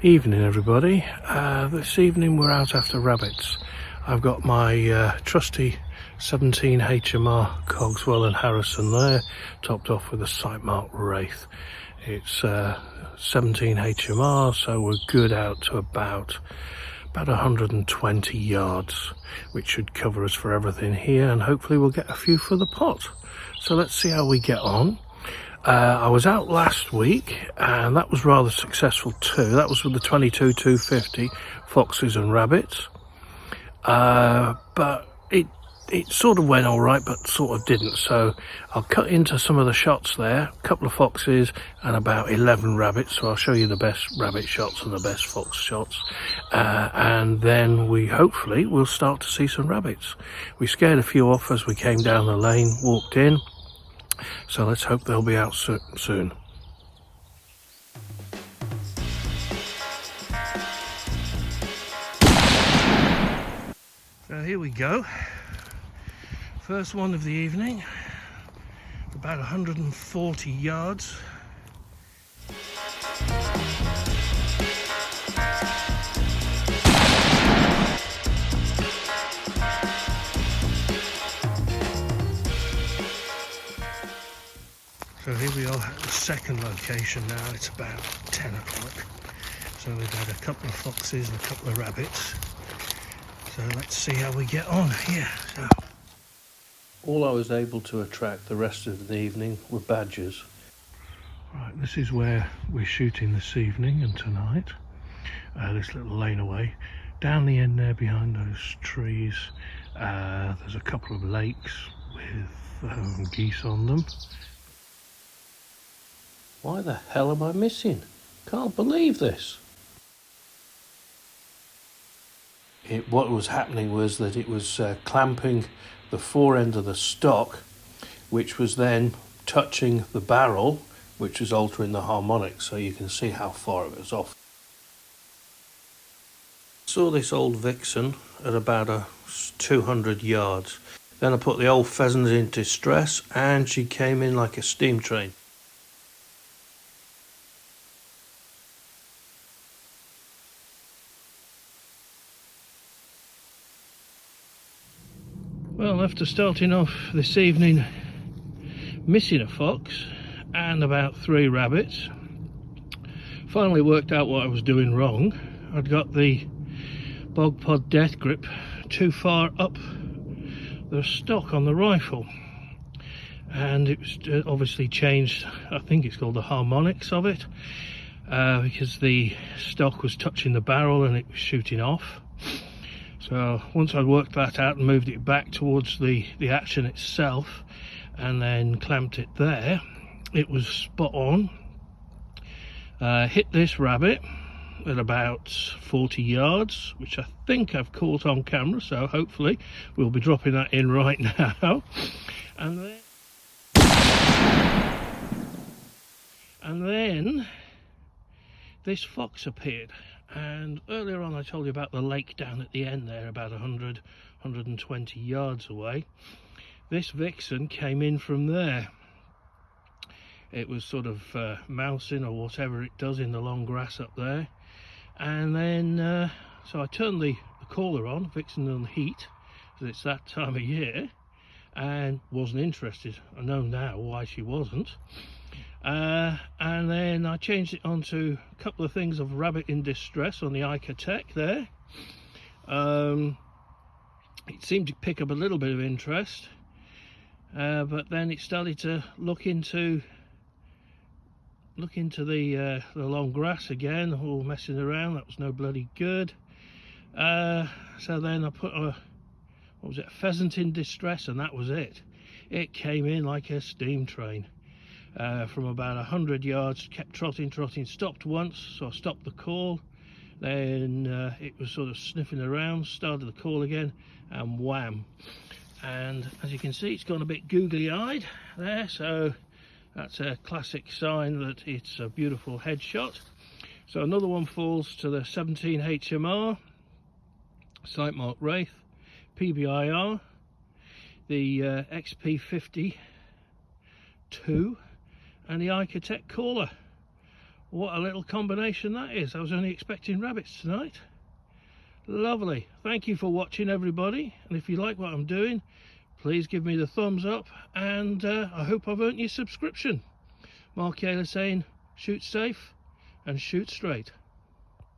Evening everybody. This evening we're out after rabbits. I've got my trusty 17 HMR Cogswell and Harrison there, topped off with a site mark Wraith. It's 17 HMR, so we're good out to about 120 yards, which should cover us for everything here, and hopefully we'll get a few for the pot. So let's see how we get on. I was out last week and that was rather successful too. That was with the 22-250 foxes and rabbits, but it sort of went all right, but sort of didn't. So I'll cut into some of the shots there, a couple of foxes and about 11 rabbits. So I'll show you the best rabbit shots and the best fox shots, and then we hopefully will start to see some rabbits. We scared a few off as we came down the lane, walked in. So let's hope they'll be out soon. So here we go. First one of the evening, about 140 yards. So here we are at the second location now. It's about 10 o'clock. So we've had a couple of foxes and a couple of rabbits. So let's see how we get on here. So all I was able to attract the rest of the evening were badgers. Right, this is where we're shooting this evening and tonight. This little lane away. Down the end there behind those trees, there's a couple of lakes with geese on them. Why the hell am I missing? Can't believe this. What was happening was that it was clamping the fore end of the stock, which was then touching the barrel, which was altering the harmonics, so you can see how far it was off. Saw this old vixen at about 200 yards. Then I put the old pheasant in distress and she came in like a steam train. Well, after starting off this evening missing a fox and about 3 rabbits, finally worked out what I was doing wrong. I'd got the BOGPOD Deathgrip too far up the stock on the rifle, and it was obviously changed. I think it's called the harmonics of it, because the stock was touching the barrel and it was shooting off. So once I'd worked that out and moved it back towards the action itself and then clamped it there, it was spot on. Hit this rabbit at about 40 yards, which I think I've caught on camera, so hopefully we'll be dropping that in right now. And then this fox appeared. And earlier on I told you about the lake down at the end there, about 120 yards away. This vixen came in from there. It was sort of mousing or whatever it does in the long grass up there. And then, so I turned the caller on, vixen on heat, because it's that time of year, and wasn't interested. I know now why she wasn't. And then I changed it onto a couple of things of rabbit in distress on the Tech there. It seemed to pick up a little bit of interest, but then it started to look into the long grass again, all messing around. That was no bloody good. So then I put a pheasant in distress, and that was it. It came in like a steam train. From about 100 yards, kept trotting, stopped once, so I stopped the call. Then it was sort of sniffing around, started the call again, and wham. And as you can see, it's gone a bit googly-eyed there, so that's a classic sign that it's a beautiful headshot. So another one falls to the 17 HMR, site mark Wraith, PBIR, the XP50 2, and the Tech caller What a little combination that is. I was only expecting rabbits tonight. Lovely. Thank you for watching, everybody, and if you like what I'm doing, please give me the thumbs up, and I hope I've earned your subscription. Mark Yaler saying, shoot safe and shoot straight.